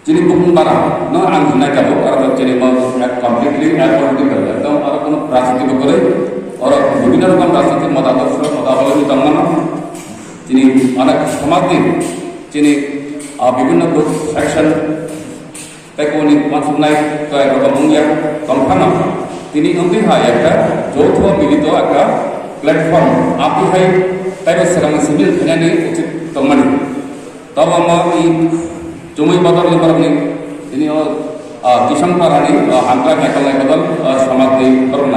যিনি বুকুং বারা ন আং হিনাই কাবো কারণ যিনি কমপ্লিটলি অ্যাপলিটিক্যাল একদম আর কোনো রাজনীতি করে ওরা বিভিন্ন রকম রাজনৈতিক মতাদর্শ মতাবলম্বী জন্মানো তিনি অনেক সমাজবিদ যিনি বিভিন্ন গ্রুপ সেকশন তাকে উনি মানসুনাই কয়েক রকম মুঙ্গিয়া তংফানো তিনি উন্দিহাই একটা যৌথ মিলিত একটা প্ল্যাটফর্ম আপিহাই তাইবে সেরাং সিভিল ফিনানি উচিত তংমানি তবে আমার এই জমি বদল বরং তিনি কিষাণ পারানি হামকা নাইকালনাই বদল সমাজনি বরং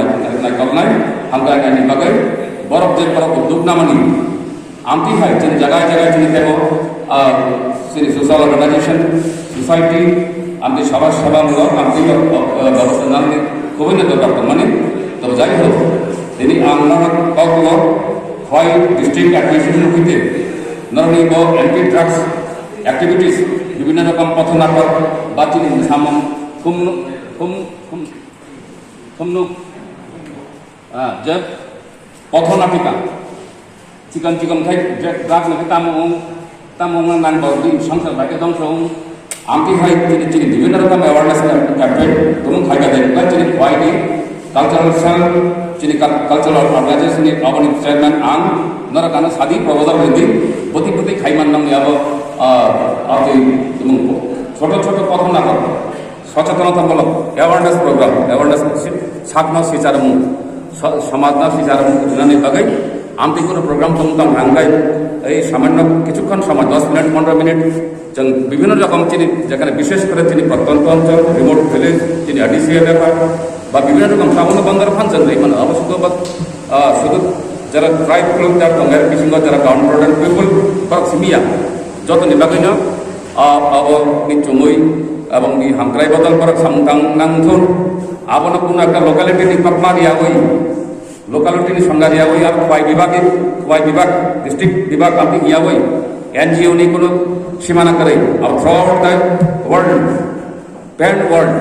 নাইকালনাই হামকা নাইনি বাগै বরফ যে বরফ উদ্যোগ নামানি আমিহাই যিনি জায়গায় জায়গায় যিনি দেব যিনি সোশ্যাল অর্গানাইজেশন সোসাইটি আমি সবার সেবামূলক আমি ব্যবস্থা জানি খুবই দরকার মানে তবে যাই হোক তিনি আমরা কখনো হয় ডিস্ট্রিক্ট অ্যাডমিনিস্ট্রেশন হইতে নরনি অ্যান্টি ড্রাগস অ্যাক্টিভিটিস বিভিন্ন রকম পথনাটক বা তিনি সামন যে পথনাটিকা চিকন চিকন খাই ড্রাগস নাকি তামং নান বি সংসার ভাইকে ধ্বংস আমিহাই তিনি বিভিন্ন রকম অ্যাওয়ারনেস ক্যাম্পেইন তুমি খাইকা দেন তিনি খোয়াইনি কালচারাল সেল যিনি কালচারাল অর্গানাইজেশন অবনি চেয়ারম্যান আং নরকানো সাদি প্রবদল হইদি প্রতি প্রতি খাইমান নাম ইয়াব ছোট ছোট পথনাটক সচেতনতামূলক অ্যাওয়ারনেস প্রোগ্রাম অ্যাওয়ারনেস সাকনা সিচারমু সমাজনা সিচারমু জুনানি বাগै আমি কোনো প্রোগ্রাম তমতাম হাঙ্গাই এই সামান্য কিছুক্ষণ সময় 10 মিনিট 15 মিনিট जों বিভিন্ন রকম তিনি যেখানে বিশেষ করে তিনি প্রত্যন্ত অঞ্চল রিমোট ভিলেজ তিনি আডিসিয়া এলাকা বা বিভিন্ন রকম সামান্য বন্দর ফাংশন মানে অবশ্য শুধু যারা ট্রাইব কিলোমিটার দं বিসঙ্গ যারা কাউন্টার পিপল ফরক সিমিয়া যত নিবাগৈন নি চুমুই এবং নি হামক্রাই বদল ফরক সামতাং নাংথুন আবনো কোনো একটা লোকালিটি নি পাকমা দিয়াগৈ লোকালিটি নি সংজ্ঞা দিয়াগৈ আর খোয়াই বিভাগ ডিস্ট্রিক্ট বিভাগ আপনি ইয়াগৈ एनजीओ नी कोनो सीमाना करे और through out the world pan world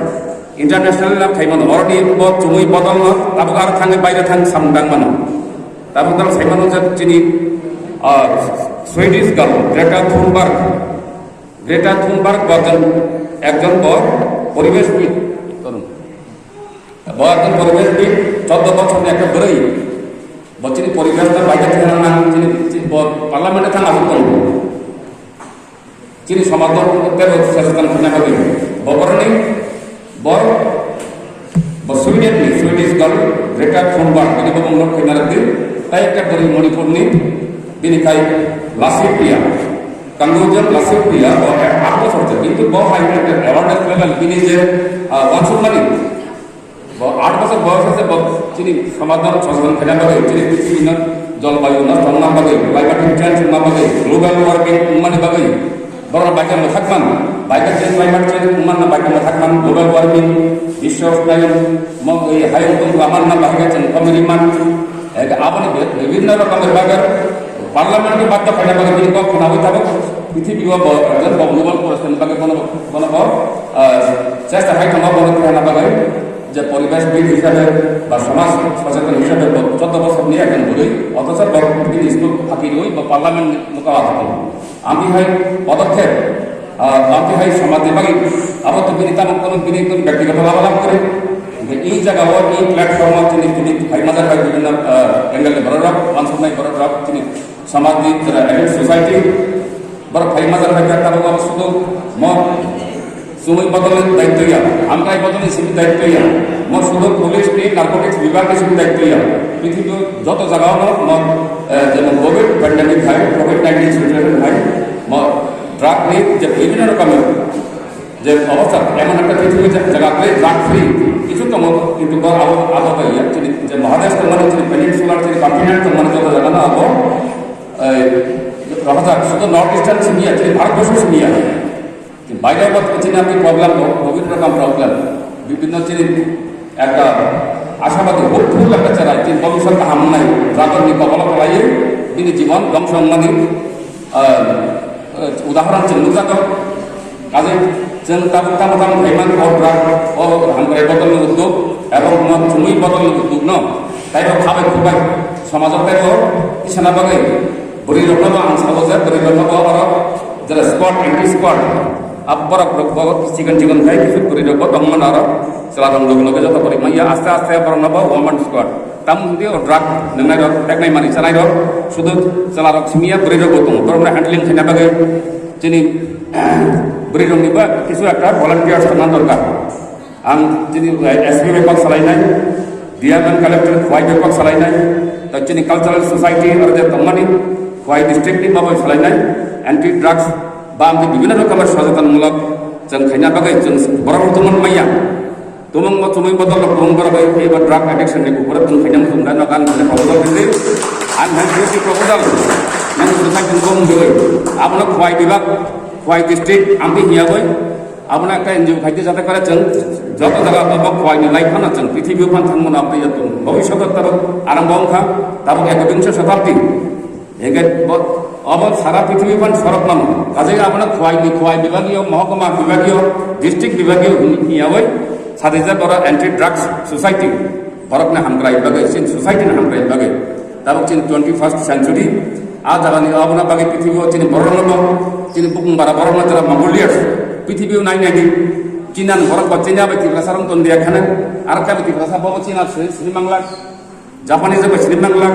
international ना थाइमन अलरेडी बहुत चुमुई बदल न अब आर थांगे बाइरे थांग सामदां मानो तब दल साइमन जे चिनी स्वीडिश गर्ल ग्रेटा थुनबार्ग बर्जन একজন পরিবেশবিদ তরুণ একজন পরিবেশবিদ 14 বছরের একটা বড়ই বচিনি পরিবেশটা বাইরে থেকে না চিনি পার্লামেন্টে থাকা আসতো চিনি সমাধান সচেতন হবে ববরণী বড় সুইডিশ গার্ল গ্রেটা থুনবার্গ তিনি বঙ্গল খেনারদি তাই একটা বড়ি মণিপুরনি তিনি খাই লাসিপ্রিয়া কনক্লুজন লাসিপ্রিয়া 8 বছর কিন্তু বহু হাই অ্যাওয়ারনেস লেভেল তিনি যে ওয়ানসুমানি 8 বছর বয়স আছে চিনি সমাধান সচেতন খেলা বাগে চিনি পৃথিবী জলবায়ু নষ্ট না বাগে ক্লাইমেটিক চেঞ্জ না বাগে গ্লোবাল ওয়ার্মিং মানে বাগে বড় বাইকের থাকবান বাইকের চেঞ্জ ক্লাইমেট চেঞ্জ উমান না বাইকের থাকবান গ্লোবাল ওয়ার্মিং বিশ্ব উষ্ণায়ন এই হাই আমার না বাইকের চেঞ্জ কমিরিমান আপনি বিভিন্ন রকমের বাগের পার্লামেন্টের বাক্য খেলা বাগে তিনি কখন হবে থাকবে পৃথিবী গ্লোবাল পরিস্থিতি বাগে কোনো চেষ্টা হয় তোমার বড় খেলা বাগে যে পরিবেশবিদ হিসাবে বা সমাজ সচেতন হিসাবে 14 বছর নিয়ে এখন বলি অথচ তিনি স্কুল ফাঁকি রই বা পার্লামেন্ট মোকাবা থাকি আমি হয় পদক্ষেপ আমি হয় সমাজে বাকি আবার তো তিনি তেমন কোনো ব্যক্তিগত লাভ করে এই জায়গা এই প্ল্যাটফর্ম তিনি হাইমাজার হয় বিভিন্ন অ্যাঙ্গেলে বড় রাখ মানসুনাই বড় রাখ তিনি সামাজিক সোসাইটি বড় হাইমাজার হয় তার শুধু সুমই বদলের দায়িত্ব ইয়া আমরাই বদলে সিভিল দায়িত্ব ইয়া মোর শুধু পুলিশ নি নার্কোটিক্স বিভাগের সিভিল দায়িত্ব ইয়া পৃথিবীর যত জায়গাও যেমন কোভিড প্যান্ডেমিক হয় কোভিড-19 সিচুয়েশন হয় ড্রাগ নিয়ে যে বিভিন্ন রকমের যে অবস্থা এমন একটা পৃথিবীর জায়গাতে ড্রাগ ফ্রি কিছু তো কিন্তু আবহাওয়া ইয়া যে মহাদেশ তো মানে পেনিনসুলার যে কন্টিনেন্ট মানে যত জায়গা না আবো রহজাক শুধু নর্থ ইস্টার্ন সিনিয়া যে ভারতবর্ষ সিনিয়া বাইরে চিনি আপনি প্রবলেম বিভিন্ন রকম প্রবলেম বিভিন্ন চিনি একটা আশাবাদী হোপফুল একটা চেরাই চিনি ভবিষ্যৎ হাম নাই রাগর কবল করাইয়ে তিনি জীবন ধ্বংস মানে উদাহরণ চিন্তা কাজে जों ताम हाइमान राग हामग्राय बदलनि उद्योग एवं चुमुई बदलनि उद्योग न ताइबो खाबाय खुबाय समाजाव ताइबो इसाना बागै बुरि रखनाबो आं साबो जे बुरि रखनाबो आरो जेरै squad anti squad borok rok chicken khai kisu kuri rok tongman aro seladong log jota kori maya aste aste borok nabo woman squad tam dia drug nengai rok teknai mani sanai rok sudu selarok simia kuri rok tung borok handling khina bagai chini beri rok niba kisu ekta volunteers tanan dorkar ang chini SB bepok salai nai diaman collector khwai bepok salai nai ta chini cultural society or je tongmani khwai district ni babai salai nai anti drugs bam di bibina rokomer সচেতনমূলক जों खायना बागै जों बरं तुमन मैया तुमन म तुमै बदल तुम बरबाय एबा ड्रग एडिक्शन नि ऊपर तुम खायना तुम दान गान ने प्रपोजल दिले आन हान बिउटी प्रपोजल नों सुसाइ जों गम गय आपन खवाय बिभाग खवाय डिस्ट्रिक्ट आमि हिया गय आपन একটা এনজিও খাইতে যাতে করে जों যত জায়গা তব খवाय नि लाइफ फाना जों पृथ्वी फान थांमोन आपनि तुम भविष्यत तर आरम्भ अंखा तब एकविंश शताब्दी एगे अब सारा पृथ्वी पण सरक नाम काजे आपन खवाय विभागीय महकुमा विभागीय डिस्ट्रिक्ट विभागीय हियावै सादेजा बरा एंटी ड्रग्स सोसाइटी बरकना हामग्राय बागै सिन सोसाइटी ना हामग्राय बागै तब चिन 21st सेंचुरी आ जाबानि आपना बागै पृथ्वी चिन बरन चिन बुकुं बारा बरन जरा मंगोलियर्स पृथ्वी नाइ नाइ चिनान बरक बच्चेना बायदि रासारन तन दिया खाने आर का बायदि रासा बाबो चिना श्रीमंगला जापानी जब श्रीमंगला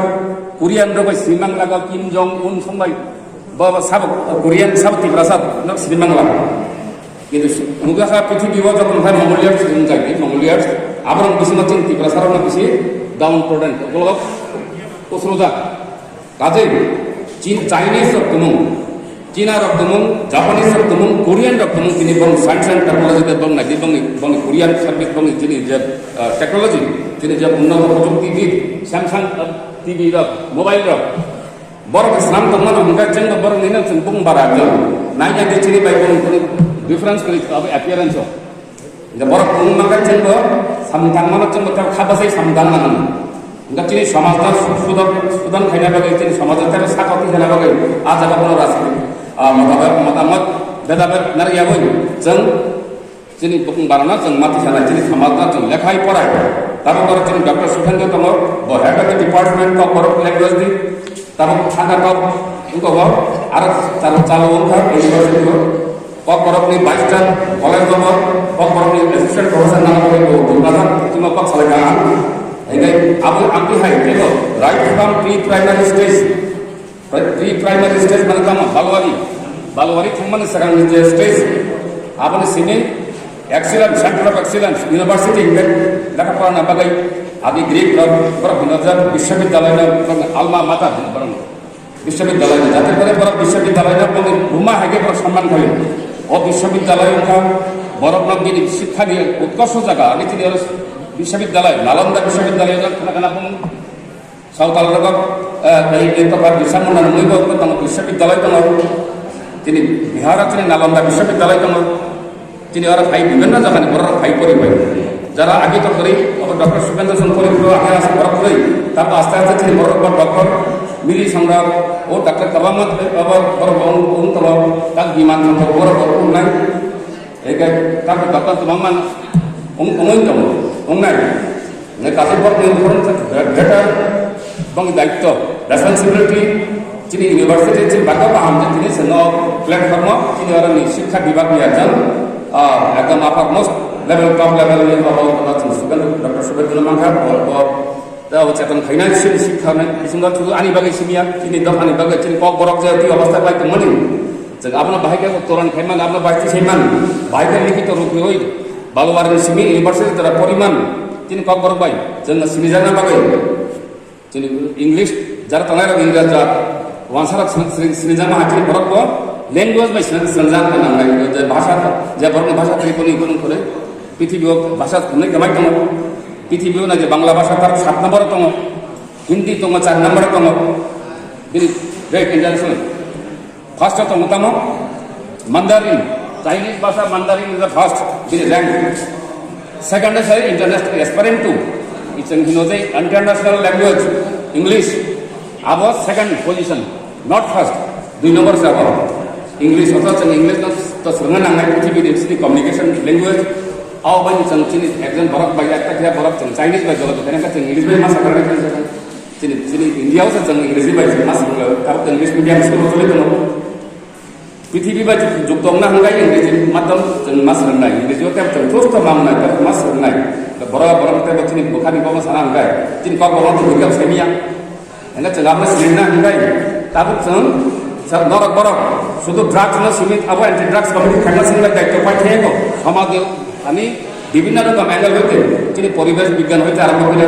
कोरियान रबाय श्रीमंगला गा किम जong उन संबाय बाबा सब कोरियान सब तिब्रासाद न श्रीमंगला किन्तु मुगाहा पृथ्वी व जब उनहा मंगोलियर्स जाय मंगोलियर्स आबरन बिसिम चिन तिब्रासारन बिसि डाउन प्रोडेंट गलग कसरोजा काजे चीन चाइनीज रक्तमुं चीना रक्तमुं जापानीज रक्तमुं कोरियान रक्तमुं तिनि बं साइंस एंड टेक्नोलॉजी ते बं नाइदि बं कोरियान सर्विस बं तिनि जे टेक्नोलॉजी तिनि जे उन्नत प्रযুক্তিবিদ सैमसंग टीवी र मोबाइल र बरक स्नाम तमन हमका चंग बरक निना चंग बुंग बारा जल नाइ नाइ चिनि बाय बं तिनि डिफरेंस करि अब अपीयरेंस ज बरक बुंग माका चंग समथां मन चंग त खाबासै समदान नान ग चिनि समाजदा सुदान खायना बागै चिनि समाजदा साकति खाना बागै आ जागा बन रासि मतामत बेदाबेद नारियाबोय जों चिनि बुंग बाराना जों माथि खाना चिनि समाजदा जों लेखाय पढ़ाय तारो बर चिनि डॉक्टर सुखेंद्र तमो ब head of the department of Barak language दि तारो थाना टॉप उनको ब आर चालू चालू उनका यूनिवर्सिटी को बरक नि 22 जन कॉलेज दमो बरक नि असिस्टेंट प्रोफेसर नाम को दुर्गादा तिमा पक सलागा हेगे अब आमि हाय केलो right from pre primary stage माने काम बालवारी थमन सगां जे स्टेज आपन सिने excellence centre of excellence university लेखा पढ़ाना बागै आदि ग्रीक बरक नजर विश्वविद्यालय आलमा माता बरक विश्वविद्यालय जाते करे बरक विश्वविद्यालय बंग भूमा हेगे बरक सम्मान करे ओ विश्वविद्यालय का बरक नगिनी शिक्षा नि उत्कर्ष जगह अनि तिनि विश्वविद्यालय नालंदा विश्वविद्यालय खाना बंग साउथाल रक ए तका बिसामुना नैबो तंग विश्वविद्यालय तंग तिनि बिहार चिनि नालंदा विश्वविद्यालय तंग তিনি আর ভাই বিভিন্ন জায়গায় বড় ভাই পরিবার যারা আগে তো করে আবার ডক্টর সুখেন্দ্র চন্দ্র পরিবার আগে আসে বড় করে তারপর আস্তে আস্তে তিনি বড় ডক্টর মিলি সংগ্রাম ও ডাক্তার কালামত আবার বড় উন্নত তার বিমান সংখ্যা বড় বড় নাই এই তারপর ডক্টর তুমান অনন্তম অন্যায় কাজে বড় বেটার এবং দায়িত্ব রেসপন্সিবিলিটি যিনি ইউনিভার্সিটি যিনি বাকা পাহাম তিনি সেন প্ল্যাটফর্ম তিনি আর শিক্ষা বিভাগ নিয়ে যান एकदम upper most level top level में डॉक्टर सुबेदुल मांगा और चेतन फाइनेंशियल शिक्षा ने इसमें तो आनी बागे सिमिया चिनि दफानि बागे चिनि पक बरक जाति अवस्था पाइ मनि जों आपन बाहायके तोरन खायमान आपन बाहायति सैमान बाहायके लिखित रूप होय बालवारि सिमि यूनिवर्सिटी द्वारा परिमान चिनि पक बरक बाय जों सिमि जाना बागे चिनि इंग्लिश जार तनाय इंग्रज जा वांसारा सिमि जाना हाति बरक लैंग्वेज बाय संजान खानांनाय जे भाषा जे बरनि भाषा त्रिपुनि गुन करे पृथ्वीयाव भाषा खुनै गमाय दङ पृथ्वीयाव ना जे बांला भाषा तार 7 नम्बर दङ हिंदी दङ 4 नम्बर दङ बिनि ग्रेट इंटरनेशनल फर्स्ट दङ तमो मंदारिन चाइनीज भाषा मंदारिन इज द फर्स्ट बिनि rank second is international Esperanto it's an हिनोजे इंटरनेशनल लैंग्वेज इंग्लिश अब second position not first 2 number से अब इंग्लिश होता है इंग्लिश तो संगन नांगनाय पृथ्वी देशनि कम्युनिकेशन लैंग्वेज आव बायनि जों चिनि एकजन बरक बाय एकटा क्या बरक जों चाइनीज बाय जल बेखायनो जों इंग्लिश बाय मासा करनाय चिनि इंडियायाव जों इंग्लिश बाय मासा तार इंग्लिश मीडियम स्कुल चले दङ prithibi ba jukdong na hanggai English madam jeng mas renai English yo tem terus to mamna ta mas renai bora te bachini bukhari ko mas hanggai tin ko ko to gam semia enga jeng amna sinna hanggai tabu jeng norak borok শুধু drugs না সীমিত আবার anti drugs committee খানা সিংলা দায়িত্ব পাই থেকে আমাদের আমি বিভিন্ন রকম অ্যাঙ্গেল হইতে যিনি পরিবেশ বিজ্ঞান হইতে আরম্ভ করে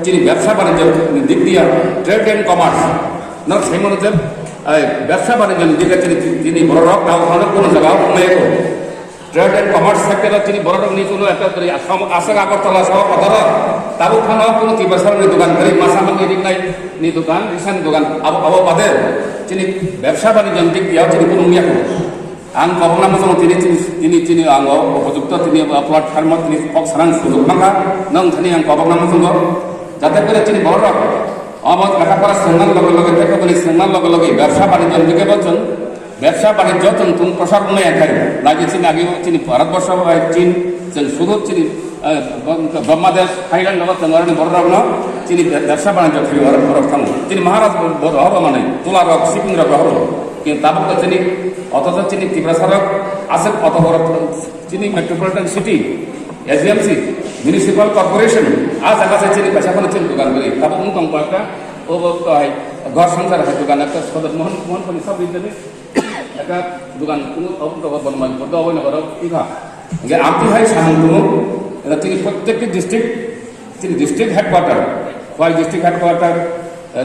যিনি ব্যবসা বাণিজ্য দিক দিয়ে ট্রেড অ্যান্ড কমার্স না সেই মনে ব্যবসা বাণিজ্য দিকে তিনি বড় রক তাহলে কোনো জায়গাও মেয়ে ট্রেড অ্যান্ড কমার্স সেক্টরে তিনি বড় রক নিয়ে কোনো একটা আশা আগরতলা সহ কথা তাবো খানা কোনো তিবাসার দোকান করি মাসামাঙ্গি দিক নাই নি দোকান রিসান দোকান আবো বাদে তিনি ব্যবসা বাণিজ্য দিক দিয়েও তিনি কোনো মিয়া করো आं कबना मोजां তিনি आङो उपयुक्त তিনি प्लाटफर्माव তিনি फक सारां सुजुग नांगा नों थनि आं कबना मोजां जाते करे তিনি বড় রক আমার লেখাপড়া সন্ধান লগে লগে থেকে বলি সন্ধান লগে লগে ব্যবসা বাণিজ্য দিকে বলছেন ব্যবসা বাণিজ্য তুমি প্রসার মনে একাই লাগে তিনি আগে তিনি ভারতবর্ষ চীন শুধু তিনি ব্রহ্মাদেশ থাইল্যান্ড লগত তেমনি বড় রক ন তিনি ব্যবসা বাণিজ্য বড় থামো তিনি মহারাজ বড় হব মানে তুলা রক শিপিং রক হব কিন্তু তারপর তিনি অথচ তিনি ত্রিপুরা আছে অত বড় তিনি মেট্রোপলিটন সিটি এসডিএমসি মিউনিসিপাল কর্পোরেশন আজ আকাশে চিনি পয়সা কোনো চিনি দোকান করি তারপর উনকম একটা ও ঘর সংসার হয় দোকান একটা সদর মোহনপল্লী সব বিদ্যালয় একটা দোকান কোনো বর্তমান বদ্ধ অবৈন করো কি খা যে আপনি হয় সামন্তম তিনি প্রত্যেকটি ডিস্ট্রিক্ট তিনি district headquarter Khowai district headquarter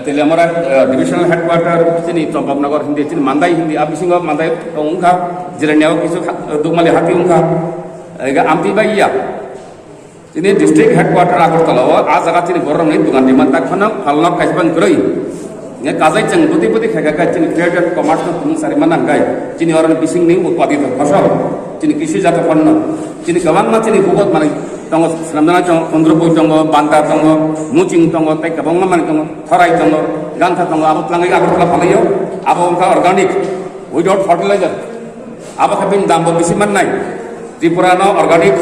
Teliamura divisional headquarter তিনি চম্পকনগর হিন্দি তিনি মান্দাই হিন্দি আবিসিংহ মান্দাই উংখা জিরানিয়াও কিছু দুগমালি হাতি উংখা আমতি বা ইয়া তিনি ডিস্ট্রিক্ট হেডকোয়ার্টার আগরতলা আজ জায়গা তিনি গরম নেই দোকান দিমান তাক ফালনক কাইসবান করই কাজাই जों बुद्धि बुद्धि खायगा তিনি ট্রেড এন্ড কমার্স তুমি সারিমান নাঙ্গাই তিনি অরন বিসিং নি উৎপাদিত ফসল তিনি কৃষিজাত পণ্য তিনি গোबां তিনি বহুত মানে दङ स्लामदाना दङ चन्द्रपुर दङ बान्दा दङ मुचिं दङ ताइ गोबां माने दङ थराइ दङ गान्था दङ आबो लाङै आगरतला फालायो आबो उनका अर्गानिक उइदाउट फार्टिलाइजार आबो खाबिन दामबो बेसि माननाय त्रिपुरानो अर्गानिक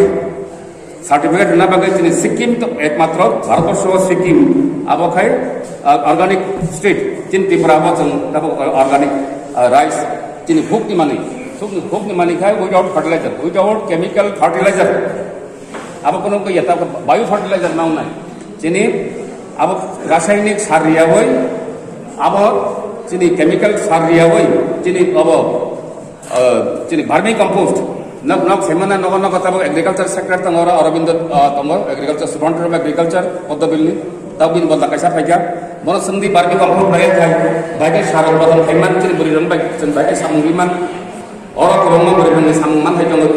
सार्टिफिकेट होना बागै তিনি सिक्किम तो एकमात्र भारतवर्ष सिक्किम आबो खाय अर्गानिक स्टेट তিনি त्रिपुरा आबो जों दाबो अर्गानिक राइस তিনি भुकनि माने खाय without fertiliser without chemical fertiliser अब কোনো ইয়েতা বায়ু ফার্টিলাইজার নাও নাই চিনি अब রাসায়নিক সার রিয়া হই अब চিনি কেমিক্যাল সার রিয়া হই চিনি अब চিনি ভার্মি কম্পোস্ট নক নক সেমানা নগ নগ তাব এগ্রিকালচার সেক্টর তংরা অরবিন্দ তংর এগ্রিকালচার সুপারিনটেন্ডেন্ট অফ এগ্রিকালচার পদ্মবিলনি তাবিন বদলা কাইসা ফাইকা মন সন্ধি ভার্মি কম্পোস্ট বাই থাই বাইকে সার উৎপাদন খাইমান চিনি বরিরন বাই চিনি বাইকে সামুবিমান অর কবং বরিরন সামুমান হাই তংর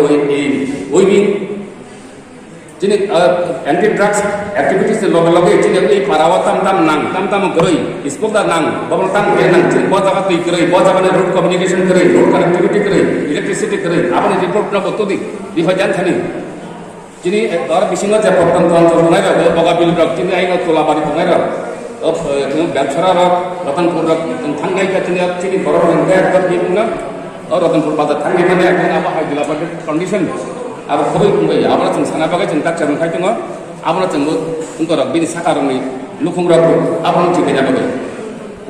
ওই jadi anti drugs activities log log jadi ini parawa tam tam geroi iskul dah nang babon tam geroi nang jadi bawa jaga tu geroi bawa jaga road communication geroi road connectivity geroi electricity geroi apa ni report na betul di bagian sini jadi orang bisingnya jawab tuan tunai lah bawa bil drug jadi ayo tola bari tunai lah ব্যবসারা রক রতনপুর রক থাঙ্গাই চিনি বড় রঙের না রতনপুর বাজার থাঙ্গাই মানে এখন আবার হাইদিলাবাদের কন্ডিশন अब खबै बुंबाय आबरा जों साना बागै जों दाक्टार मोनखाय दङ आबरा जोंबो उनकर बिनि साखा रंनि लुखुं रक आबरा थिगैना बागै